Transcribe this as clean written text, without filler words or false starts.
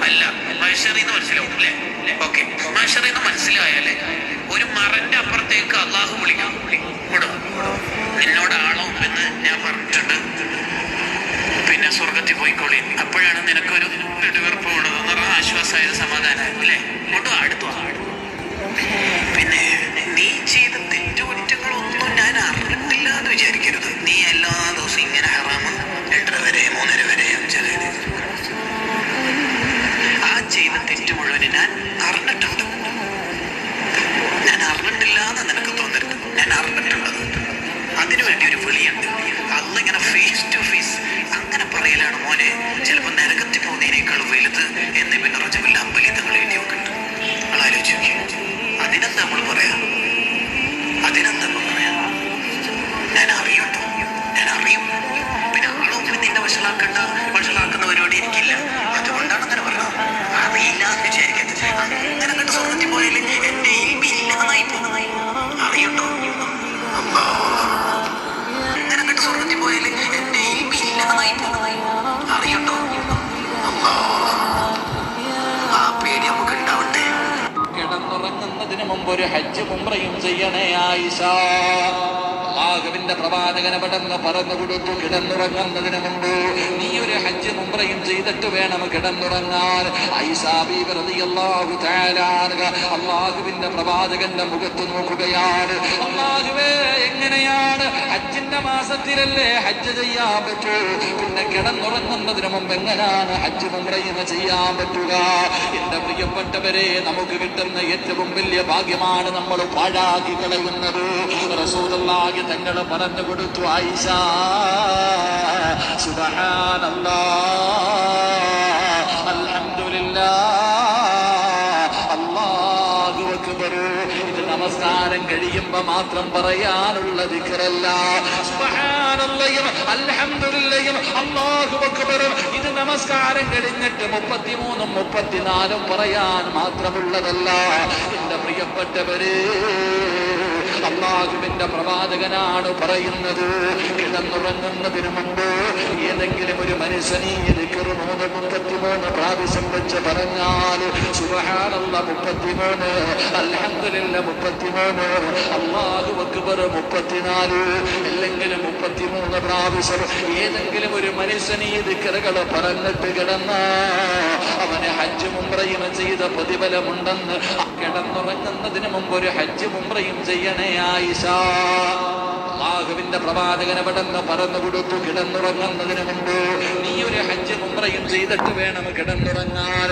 അല്ല, മഹ്ശറിന്ന് മനസ്സിലാവും അല്ലേ? ഓക്കെ, മഹ്ശറിന്ന് മനസ്സിലായാലേ ഒരു മറന്റെ അപ്പുറത്തേക്ക് അള്ളാഹു വിളിക്കും, നിന്നോടാണോ എന്ന് ഞാൻ പറഞ്ഞിട്ടുണ്ട്, പിന്നെ സ്വർഗത്തിൽ പോയിക്കോളി, അപ്പോഴാണ് നിനക്കൊരു നെടുവീർപ്പ് ഉള്ളത് എന്ന് പറഞ്ഞാൽ ആശ്വാസമായത്, സമാധാനം അല്ലേ? കൊണ്ടു അടുത്തു. പിന്നെ നീ ചെയ്ത തെറ്റുകുറ്റങ്ങളൊന്നും ഞാൻ അറിഞ്ഞിട്ടില്ല എന്ന് വിചാരിക്കരുത്. നീ എല്ലാ ദിവസവും ഇങ്ങനെ ഹറാമ് 2:30 വരെ 3:30 വരെ 5 വരെ ആ ചെയ്ത തെറ്റ് മുഴുവൻ ഞാൻ അറിഞ്ഞിട്ടുണ്ട്. ഞാൻ അറിഞ്ഞിട്ടില്ല എന്ന് നിനക്ക് തോന്നരുത്, ഞാൻ അറിഞ്ഞിട്ടുള്ളത്. അതിനുവേണ്ടി ഒരു വിളിയുണ്ട്. അന്ന് ഇങ്ങനെ ഫേസ് ടു ഫേസ് അങ്ങനെ പറയലാണ്, മോനെ ചിലപ്പോൾ നരകത്തിൽ പോകുന്നതിനേക്കാൾ വലുത് എന്ന് പിന്നെ റജബുൽ ഹംബലി തങ്ങൾ എഴുതി വെക്കുന്നുണ്ട്. ആലോചിച്ച് നോക്കി, അതിനെന്താ നമ്മൾ പറയാ? ഞാൻ അറിയട്ടോ, ഞാൻ അറിയും. പിന്നെ ആളോ നിന്നെ വഷളാക്കുന്ന പരിപാടി എനിക്കില്ല. അതുകൊണ്ടാണ് അങ്ങനെ പറഞ്ഞത്. അറിയില്ല എന്ന് വിചാരിക്കരുത്. അങ്ങനെ കണ്ട് സ്വർഗത്തിൽ പോയാൽ എന്റെ ഇല്ലാതായി പോകും. അറിയട്ടോ, അങ്ങനെ കണ്ട് സ്വർഗത്തിൽ പോയാൽ എന്റെ ഇല്ലാതായി പോകും. അറിയട്ടോ, ആ പേടി നമുക്ക് ഉണ്ടാവണ്ടേ? കിടന്നുറങ്ങുന്നതിന് മുമ്പ് ഒരു ഹജ്ജ് ഉംറയും ചെയ്യണേ ആയിഷ. അല്ലാഹുവിന്റെ പ്രവാചകൻ പെട്ടെന്ന് പറഞ്ഞു കൊടുത്തു, കിടന്നുറങ്ങുന്നതിന് മുമ്പ് നീ ഒരു ഹജ്ജ് ഉംറയും ചെയ്തിട്ട് വേണം കിടന്നുറങ്ങാൻ. ആയിഷ ബീവി റളിയല്ലാഹു തആല അൻഹ അല്ലാഹുവിന്റെ പ്രവാചകന്റെ മുഖത്ത് നോക്കുകയാണ്. അല്ലാഹുവേ, എങ്ങനെയാണ് ഹജ്ജിന്റെ മാസത്തിലല്ലേ ഹജ്ജ് ചെയ്യാൻ പറ്റൂ, പിന്നെ കിടന്നുറങ്ങുന്നതിന് മുമ്പ് എങ്ങനെയാണ് ഹജ്ജ് ഉംറയും ചെയ്യാൻ പറ്റുക? എന്റെ പ്രിയപ്പെട്ടവരെ, നമുക്ക് കിട്ടുന്ന ഏറ്റവും വലിയ ഭാഗ്യമാണ് നമ്മൾ പാഴാക്കി കളയുന്നത്. റസൂലുള്ളാഹി തങ്ങൾ പറഞ്ഞു കൊടുത്തു, ആയിഷ സുബ്ഹാനല്ലാഹ് അൽഹംദുലില്ലാഹ് അല്ലാഹു അക്ബർ. ഇത് നമസ്കാരം കഴിയുമ്പോ മാത്രം പറയാനുള്ള ദിക്റല്ല. സുബ്ഹാനല്ലാഹും അൽഹംദുലില്ലാഹും അല്ലാഹു അക്ബർ ഇത് നമസ്കാരം കഴിഞ്ഞിട്ട് 33ഉം 34ഉം പറയാൻ മാത്രമുള്ളതല്ല. എന്റെ പ്രിയപ്പെട്ടവരെ, അല്ലാഹുവിന്റെ പ്രവാചകനാണ് പറയുന്നത്, കിടന്നുറങ്ങുന്നതിന് മുമ്പ് ഏതെങ്കിലും ഒരു മനുഷ്യനെ 33 പ്രാവശ്യം വെച്ച് പറഞ്ഞാൽ സുബ്ഹാനല്ലാഹ് 33, അൽഹംദുലില്ലാഹ് 33, അല്ലാഹു അക്ബർ 34, അല്ലെങ്കിൽ 33 പ്രാവശ്യം ഏതെങ്കിലും ഒരു മനുഷ്യനെ ദിക്റുകൾ പറഞ്ഞിട്ട് കിടന്ന അവന് ഹജ്ജ് ഉംറയും ചെയ്ത പ്രതിഫലമുണ്ടെന്ന്. കിടന്നുറങ്ങുന്നതിന് മുമ്പ് ഒരു ഹജ്ജ് ഉംറയും ചെയ്യണേ ആയിഷ. അല്ലാഹുവിന്റെ പ്രവാചകൻ പെട്ടെന്ന് പറഞ്ഞു കൊടുത്തു, കിടന്നുറങ്ങുന്നതിന് മുമ്പ് നീ ഒരു ഹജ്ജ് ഉംറയും ചെയ്തിട്ട് വേണം കിടന്നുറങ്ങാൻ.